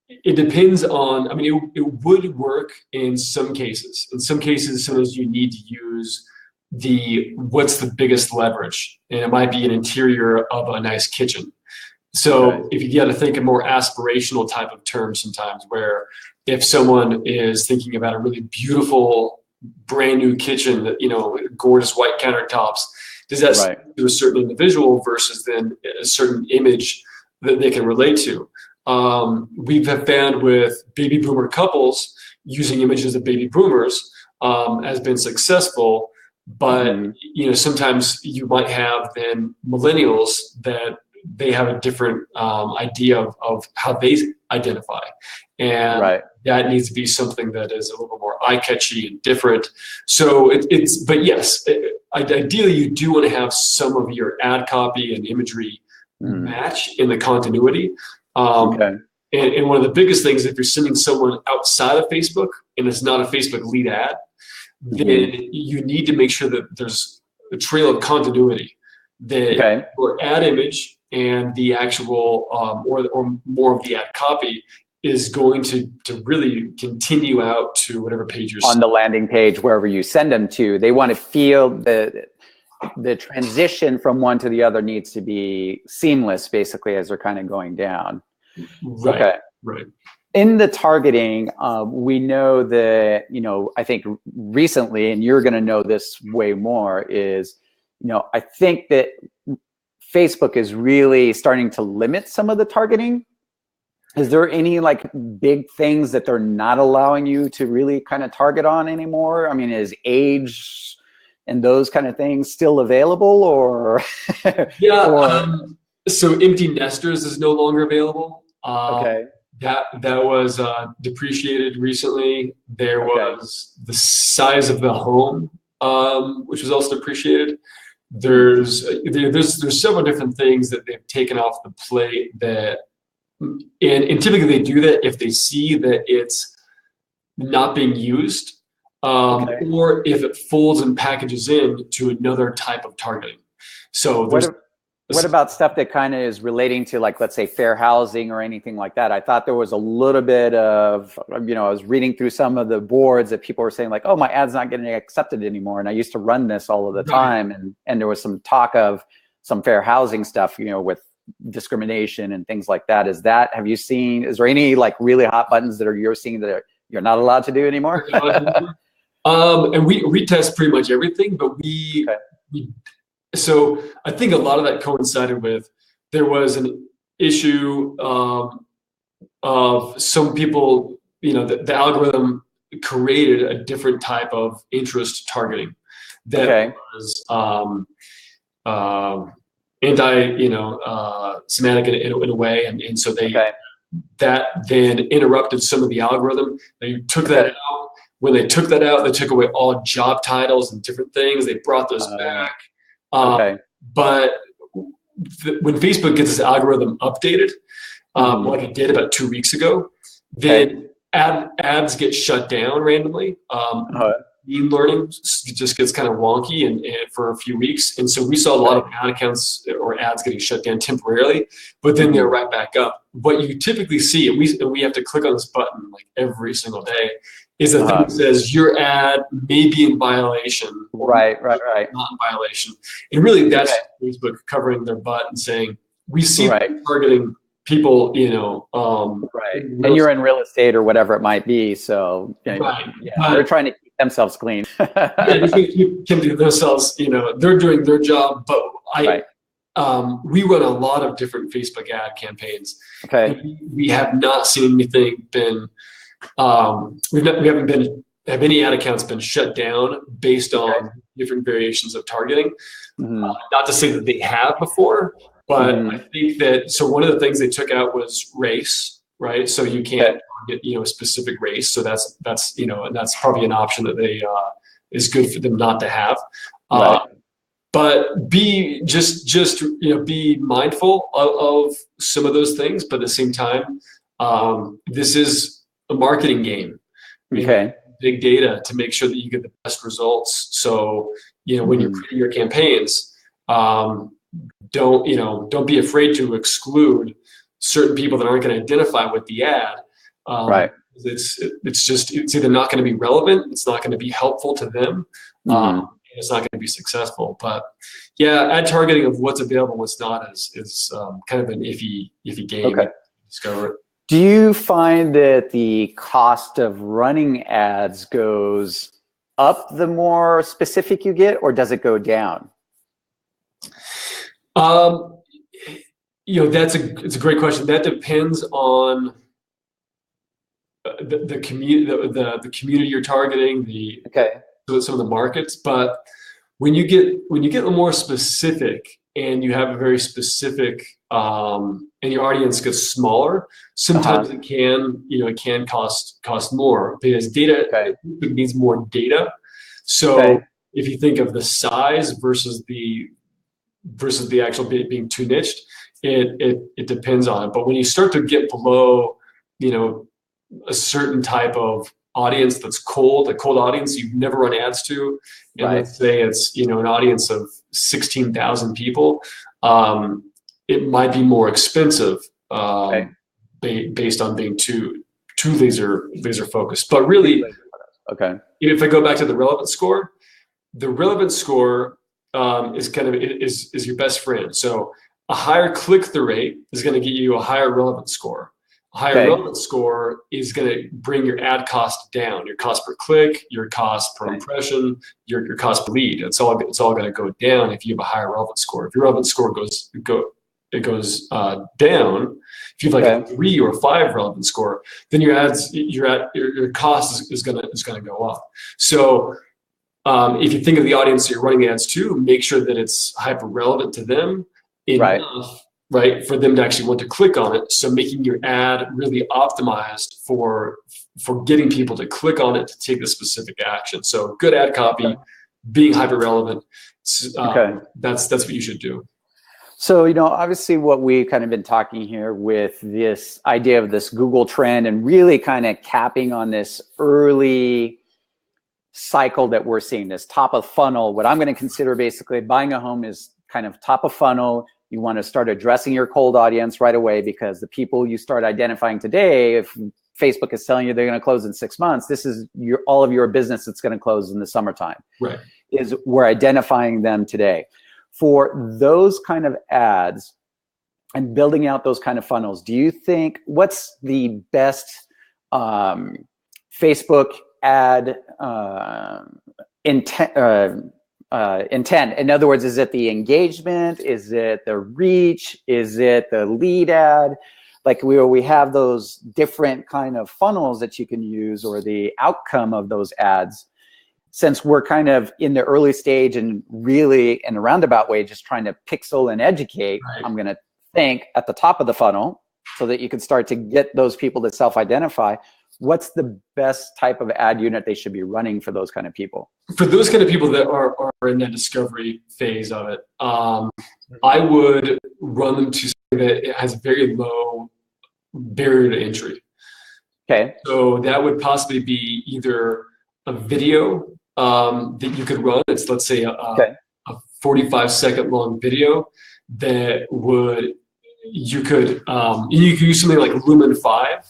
It depends on. I mean, it would work in some cases. In some cases, sometimes you need to use what's the biggest leverage, and it might be an interior of a nice kitchen. So if you got to think of more aspirational type of terms sometimes, where if someone is thinking about a really beautiful brand new kitchen that gorgeous white countertops, does that speak to a certain individual versus then a certain image that they can relate to? We have found with baby boomer couples using images of baby boomers has been successful. But sometimes you might have then millennials that they have a different idea of how they identify, and that needs to be something that is a little more eye-catchy and different. So but yes, ideally you do want to have some of your ad copy and imagery match in the continuity. And one of the biggest things, if you're sending someone outside of Facebook and it's not a Facebook lead ad, then you need to make sure that there's a trail of continuity, that your ad image and the actual or more of the ad copy is going to really continue out to whatever page you're on the landing page, wherever you send them to. They want to feel the transition from one to the other needs to be seamless, basically, as they're kind of going down. Right. In the targeting, we know that, I think recently, and you're going to know this way more, is, I think that Facebook is really starting to limit some of the targeting. Is there any big things that they're not allowing you to really kind of target on anymore? I mean, is age and those kind of things still available, or? So empty nesters is no longer available. That was depreciated recently. There was the size of the home, which was also depreciated. There's several different things that they've taken off the plate and typically they do that if they see that it's not being used, or if it folds and packages in to another type of targeting. So what about stuff that kind of is relating to, let's say, fair housing or anything like that? I thought there was a little bit of, I was reading through some of the boards that people were saying oh, my ad's not getting accepted anymore. And I used to run this all of the time. And there was some talk of some fair housing stuff, with discrimination and things like that. Is there any really hot buttons that you're seeing that you're not allowed to do anymore? And we test pretty much everything, but so I think a lot of that coincided with, there was an issue of some people, the algorithm created a different type of interest targeting that was anti-Semitic in a way, and so that then interrupted some of the algorithm. They took that out. When they took that out, they took away all job titles and different things. They brought those back. But when Facebook gets its algorithm updated, like it did about 2 weeks ago, then ads get shut down randomly. Mean learning just gets kind of wonky and for a few weeks. And so we saw a lot of ad accounts or ads getting shut down temporarily, but then they're right back up. What you typically see, and we have to click on this button every single day, is a thing that says your ad may be in violation. Right. Not in violation. And really that's Facebook covering their butt and saying, we see targeting people, and you're in real estate or whatever it might be. So they're trying to keep themselves clean. They're trying to keep themselves, they're doing their job, but we run a lot of different Facebook ad campaigns. We have not seen anything have any ad accounts been shut down based on different variations of targeting. Not to say that they have before, but I think that, so one of the things they took out was race, right? So you can't target, a specific race. So that's, and that's probably an option that they, is good for them not to have. But be be mindful of some of those things, but at the same time, this is a marketing game. Big data to make sure that you get the best results. So, when you're creating your campaigns, don't be afraid to exclude certain people that aren't going to identify with the ad. It's either not going to be relevant, it's not going to be helpful to them, it's not going to be successful. But ad targeting of what's available, what's not is kind of an iffy game to discover it. Do you find that the cost of running ads goes up the more specific you get, or does it go down? It's a great question. That depends on the community you're targeting, some of the markets. But when you get a little more specific and you have a very specific and your audience gets smaller, sometimes it can cost more, because data needs more data. So if you think of the size versus the actual being too niched, it depends on it. But when you start to get below, a certain type of audience that's cold, a cold audience you've never run ads to, and let's say it's an audience of 16,000 people, it might be more expensive based on being too laser focused. But really, if I go back to the relevance score, is your best friend. So a higher click-through rate is going to get you a higher relevance score. A higher relevance score is going to bring your ad cost down, your cost per click, your cost per impression, your cost per lead. It's all going to go down if you have a higher relevance score. If your relevance score goes down, if you have like a 3 or 5 relevance score, then your cost is going to go up. So if you think of the audience you're running ads to, make sure that it's hyper relevant to them enough, for them to actually want to click on it. So making your ad really optimized for getting people to click on it to take the specific action. So good ad copy, being hyper relevant. That's what you should do. So, obviously what we've kind of been talking here with this idea of this Google trend and really kind of capping on this early cycle that we're seeing, this top of funnel. What I'm going to consider basically buying a home is kind of top of funnel. You want to start addressing your cold audience right away, because the people you start identifying today, if Facebook is telling you they're going to close in 6 months, this is all of your business that's going to close in the summertime. We're identifying them today. For those kind of ads and building out those kind of funnels, do you think, what's the best Facebook ad intent? In other words, is it the engagement? Is it the reach? Is it the lead ad? Like we have those different kind of funnels that you can use, or the outcome of those ads. Since we're kind of in the early stage and really in a roundabout way, just trying to pixel and educate, I'm going to think at the top of the funnel so that you can start to get those people to self-identify. What's the best type of ad unit they should be running for those kind of people? For those kind of people that are in the discovery phase of it, I would run them to something that has very low barrier to entry. So that would possibly be either a video that you could run. It's, let's say, a 45-second long video that you could use something like Lumen 5.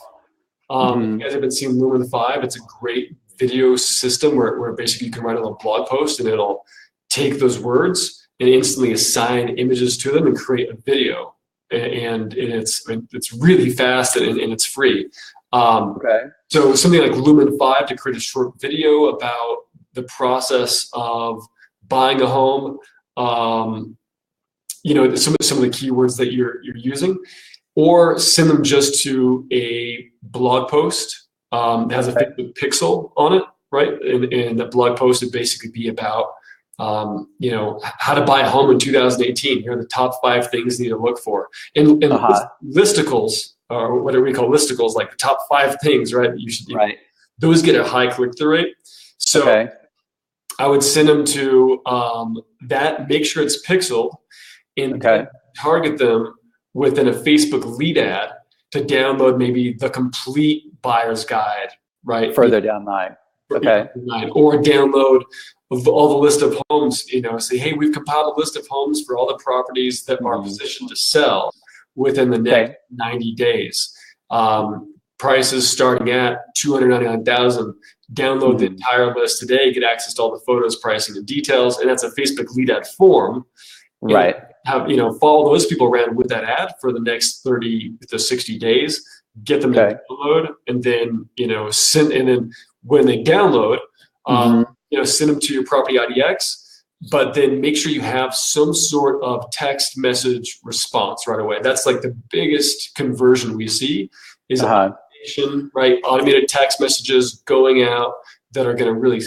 If you guys haven't seen Lumen 5, it's a great video system where basically you can write a little blog post and it'll take those words and instantly assign images to them and create a video. And it's really fast and it's free. So something like Lumen 5 to create a short video about the process of buying a home, you know, some of the keywords that you're using, or send them just to a blog post that has a Facebook pixel on it, right? And the blog post would basically be about, you know, how to buy a home in 2018. Here are the top 5 things you need to look for. And listicles, or whatever we call listicles, like the top 5 things, right? That you should, those get a high click-through rate. So I would send them to that, make sure it's pixeled, and target them within a Facebook lead ad to download maybe the complete buyer's guide, right? Further down the line. Or download all the list of homes, you know, say, hey, we've compiled a list of homes for all the properties that are positioned to sell within the next 90 days. Prices starting at $299,000. Download the entire list today, get access to all the photos, pricing, and details, and that's a Facebook lead ad form. Have, you know, follow those people around with that ad for the next 30 to 60 days, get them to download, and then, you know, send, and then when they download, you know, send them to your property IDX, but then make sure you have some sort of text message response right away. That's like the biggest conversion we see is automation, right? Automated text messages going out that are going to really,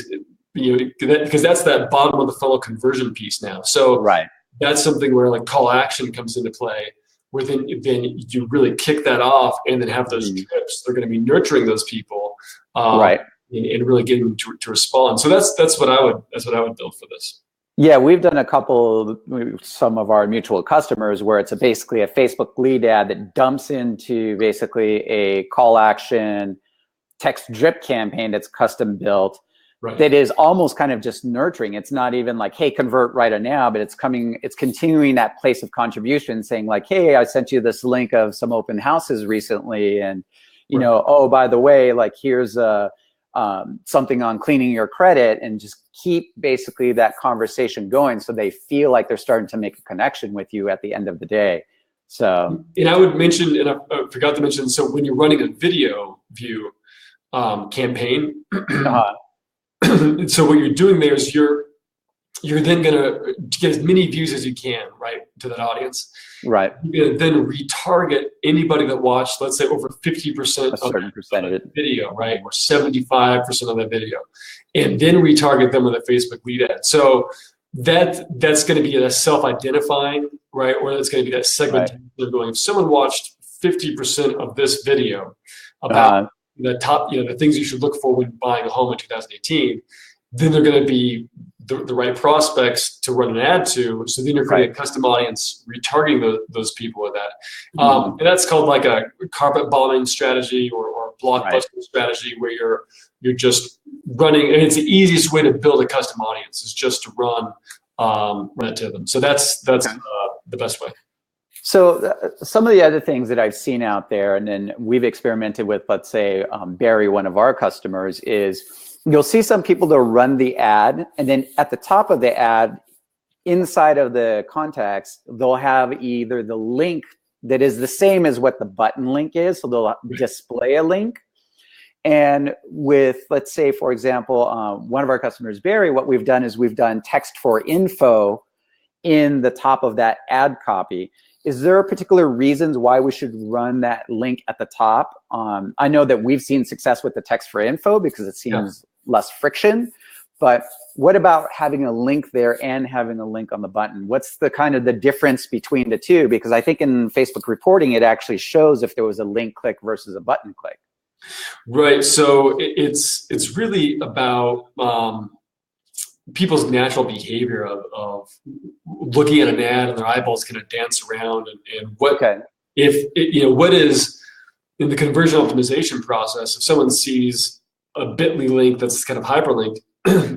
you know, because that's that bottom of the funnel conversion piece now. So that's something where like call action comes into play, where then you really kick that off and then have those trips. They're going to be nurturing those people, and really getting them to respond. So that's what I would build for this. Yeah, we've done a couple, some of our mutual customers, where it's basically a Facebook lead ad that dumps into basically a call action text drip campaign that's custom built. That is almost kind of just nurturing. It's not even like, hey, convert right now, but it's continuing that place of contribution, saying like, hey, I sent you this link of some open houses recently, and you know, oh, by the way, like here's something on cleaning your credit, and just keep basically that conversation going, so they feel like they're starting to make a connection with you at the end of the day. So, and I would mention, and I forgot to mention, so when you're running a video view campaign. So what you're doing there is you're then gonna get as many views as you can, right, to that audience. You're gonna then retarget anybody that watched, let's say, over 50% of the video, right, or 75% of the video, and then retarget them with a Facebook lead ad. So that's going to be a self-identifying, right, or that's going to be that segmentation of going. If someone watched 50% of this video about the top, you know, the things you should look for when buying a home in 2018, then they're going to be the right prospects to run an ad to. So then you're creating a custom audience, retargeting those people with that. And that's called like a carpet bombing strategy or blockbuster strategy, where you're just running, and it's the easiest way to build a custom audience is just to run it to them. So that's the best way. So some of the other things that I've seen out there, and then we've experimented with, let's say Barry, one of our customers, is you'll see some people that run the ad, and then at the top of the ad, inside of the contacts, they'll have either the link that is the same as what the button link is, so they'll display a link. And with, let's say, for example, one of our customers, Barry, what we've done is we've done text for info in the top of that ad copy. Is there particular reasons why we should run that link at the top? I know that we've seen success with the text for info because it seems less friction, but what about having a link there and having a link on the button? What's the kind of the difference between the two? Because I think in Facebook reporting, it actually shows if there was a link click versus a button click. Right, so it's really about people's natural behavior of looking at an ad and their eyeballs kind of dance around, and what what is in the conversion optimization process. If someone sees a bit.ly link that's kind of hyperlinked,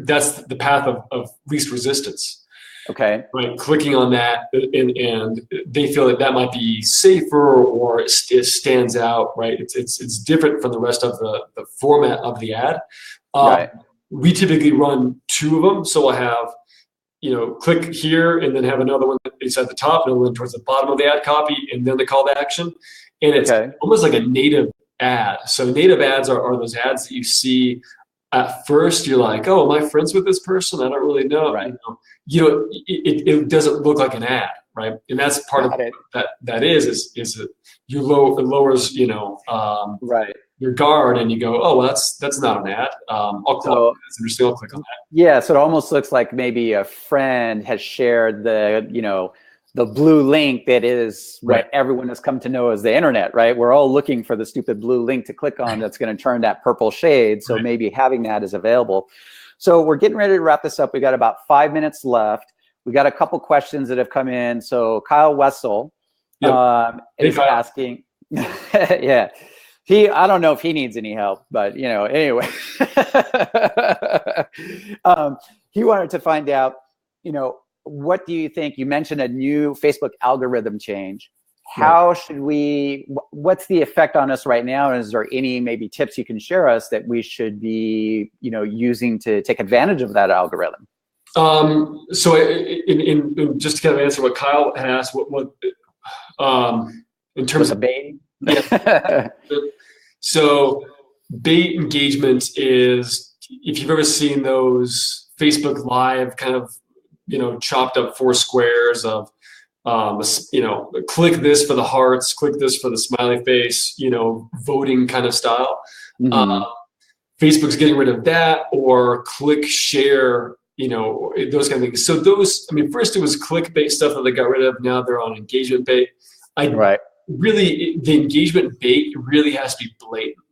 that's the path of least resistance. Okay. Right, clicking on that, and they feel that that might be safer, or it stands out. Right, it's different from the rest of the format of the ad. Right. We typically run two of them, so we'll have, click here, and then have another one that's at the top, and one towards the bottom of the ad copy, and then the call to action. And it's almost like a native ad. So native ads are those ads that you see at first. You're like, oh, am I friends with this person? I don't really know. Right. It doesn't look like an ad, right? And that's part of that is that it lowers, right. your guard, and you go, oh, well, that's not an ad. That's interesting. I'll click on that. Yeah, so it almost looks like maybe a friend has shared the blue link that is what everyone has come to know as the internet, right? We're all looking for the stupid blue link to click on that's going to turn that purple shade. So maybe having that is available. So we're getting ready to wrap this up. We got about 5 minutes left. We got a couple questions that have come in. So Kyle Wessel is asking, yeah. I don't know if he needs any help, but anyway, he wanted to find out, what do you think? You mentioned a new Facebook algorithm change. How should what's the effect on us right now? And is there any maybe tips you can share us that we should be, using to take advantage of that algorithm? So in just to kind of answer what Kyle had asked, in terms of bait? Yeah. So bait engagement is, if you've ever seen those Facebook Live kind of, chopped up 4 squares of, click this for the hearts, click this for the smiley face, voting kind of style. Facebook's getting rid of that, or click share, those kind of things. So those, first it was clickbait stuff that they got rid of. Now they're on engagement bait. Really, the engagement bait really has to be blatant.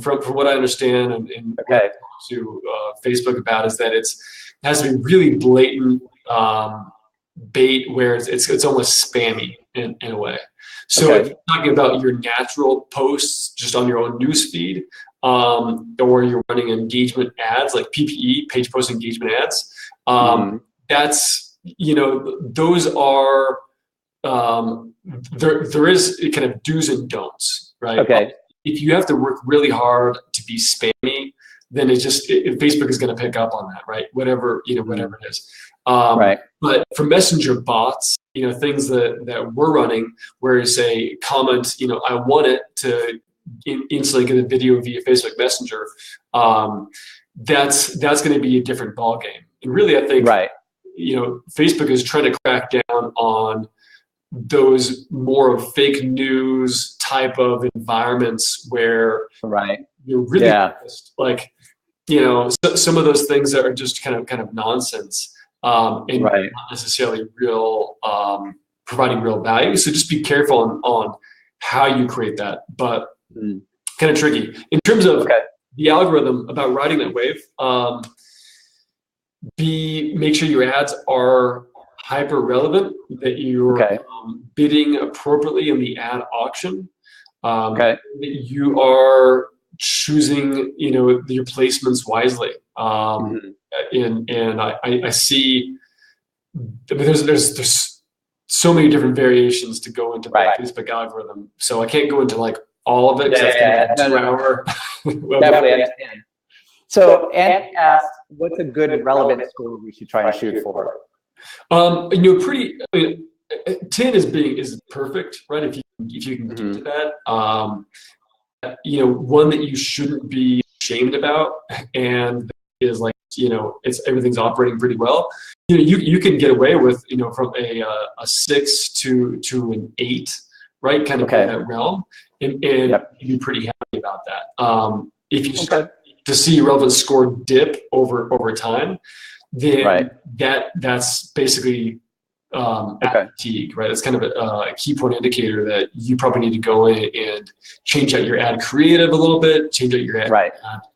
From what I understand, and what I talk to Facebook about, is that it has to be really blatant bait, where it's almost spammy in a way. So if you're talking about your natural posts just on your own news feed, or you're running engagement ads like PPE, page post engagement ads, that's, those are, there is kind of do's and don'ts, right? If you have to work really hard to be spammy, then Facebook is going to pick up on that, right? Whatever it is. But for messenger bots, things that we're running, where you say comment, I want it to instantly get a video via Facebook Messenger, that's going to be a different ballgame. And really, I think Facebook is trying to crack down on those more fake news type of environments where you're really just, like, some of those things that are just kind of nonsense, and not necessarily real, providing real value. So just be careful on how you create that, but kind of tricky in terms of the algorithm about riding that wave. Make sure your ads are hyper relevant, that you're bidding appropriately in the ad auction, that you are choosing your placements wisely, and I see, there's so many different variations to go into the Facebook algorithm, so I can't go into like all of it, because that's 2 hour. Definitely understand. So Ant asked, what's a good relevant score we should try and shoot for? 10 is perfect, right? If you can get to that, one that you shouldn't be ashamed about, and is like, everything's operating pretty well. You can get away with, from a 6 to an 8, right? Kind of in that realm, and you'd be pretty happy about that. If you start to see your relevant score dip over time, then that's basically fatigue, right? It's kind of a key point indicator that you probably need to go in and change out your ad creative a little bit, change out your ad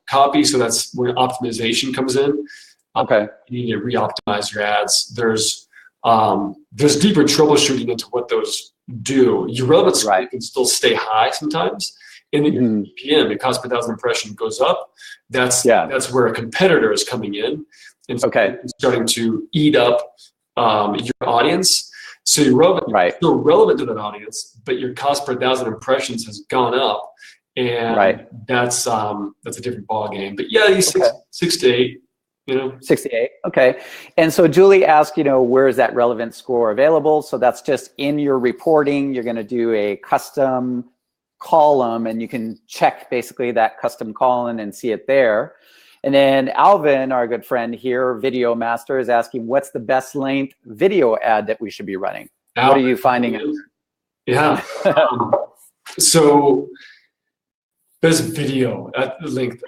copy. So that's where optimization comes in. You need to re-optimize your ads. There's deeper troubleshooting into what those do. Your relevance score can still stay high sometimes, and then your CPM, your cost per thousand impression, goes up. That's where a competitor is coming in and starting to eat up your audience. So you're relevant, right. still relevant to that audience, but your cost per 1,000 impressions has gone up, and right. that's a different ball game. But yeah, these six to eight. 68. Okay. And so Julie asked, where is that relevant score available? So that's just in your reporting. You're going to do a custom column, and you can check basically that custom column and see it there. And then Alvin, our good friend here, Video Master, is asking, what's the best length video ad that we should be running? What are you finding? Yeah. So best video at the length.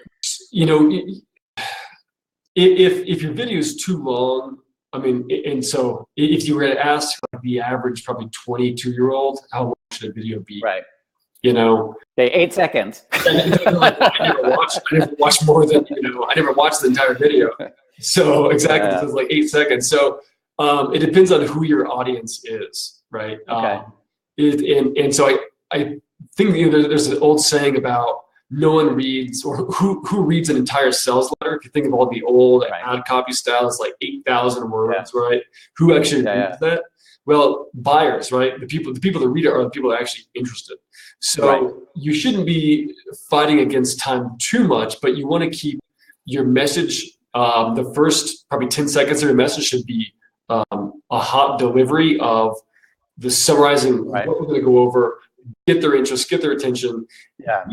If your video is too long, I mean, and so if you were to ask like the average probably 22-year-old, how long should a video be? Right. Okay, 8 seconds. I never watched more than, I never watched the entire video. So exactly, This is like 8 seconds. So it depends on who your audience is, right? Okay. And so I think there's an old saying about no one reads, or who reads an entire sales letter. If you think of all the old ad copy styles, like 8,000 words, right? Who actually reads that? Well, buyers, right? The people that read it are the people that are actually interested. So you shouldn't be fighting against time too much, but you want to keep your message. The first probably 10 seconds of your message should be a hot delivery of the summarizing what we're going to go over, get their interest, get their attention. Yeah.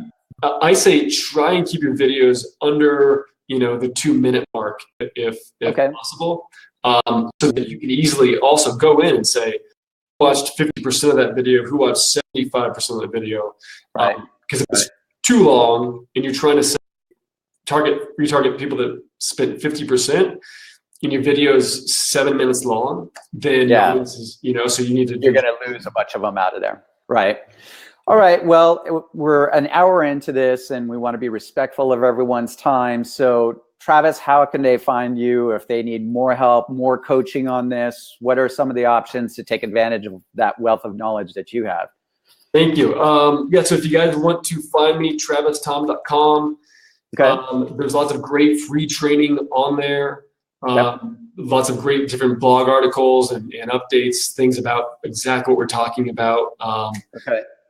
I say try and keep your videos under the 2-minute mark if possible, so that you can easily also go in and say, who watched 50% of that video, who watched 75% of the video, right? Because if it's too long and you're trying to retarget people that spent 50%, and your video is 7 minutes long, then so you need to. You're going to lose a bunch of them out of there, right? All right, well, we're an hour into this, and we want to be respectful of everyone's time. So, Travis, how can they find you if they need more help, more coaching on this? What are some of the options to take advantage of that wealth of knowledge that you have? Thank you. So if you guys want to find me, TravisThom.com. There's lots of great free training on there. Lots of great different blog articles and updates, things about exactly what we're talking about.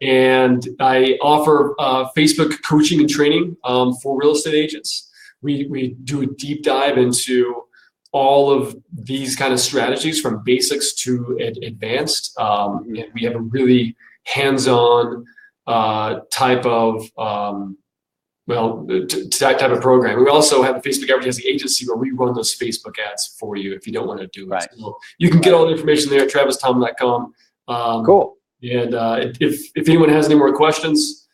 And I offer Facebook coaching and training for real estate agents. We do a deep dive into all of these kind of strategies from basics to advanced. And we have a really hands-on type of type of program. We also have a Facebook advertising agency where we run those Facebook ads for you if you don't want to do it. So you can get all the information there at TravisThom.com. Cool. And if anyone has any more questions,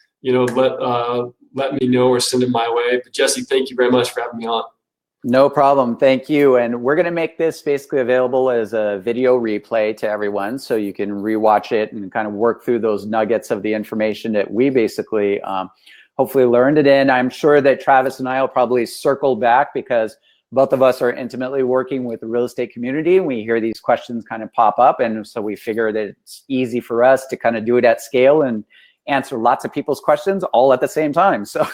let me know or send them my way. But Jesse, thank you very much for having me on. No problem. Thank you. And we're going to make this basically available as a video replay to everyone, so you can rewatch it and kind of work through those nuggets of the information that we basically hopefully learned it in. I'm sure that Travis and I will probably circle back, because both of us are intimately working with the real estate community, and we hear these questions kind of pop up. And so we figure that it's easy for us to kind of do it at scale and answer lots of people's questions all at the same time. So,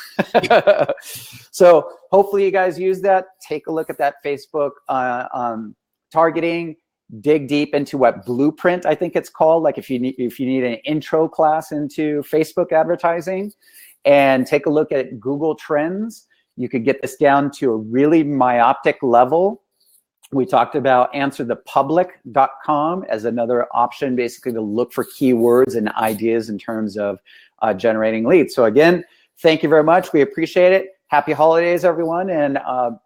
so hopefully you guys use that. Take a look at that Facebook targeting, dig deep into what Blueprint, I think it's called. Like if you need an intro class into Facebook advertising, and take a look at Google Trends. You could get this down to a really myopic level. We talked about answerthepublic.com as another option, basically to look for keywords and ideas in terms of generating leads. So again, thank you very much. We appreciate it. Happy holidays, everyone, and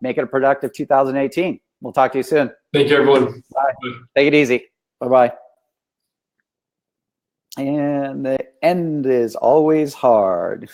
make it a productive 2018. We'll talk to you soon. Thank you, everyone. Bye. Take it easy. Bye-bye. And the end is always hard.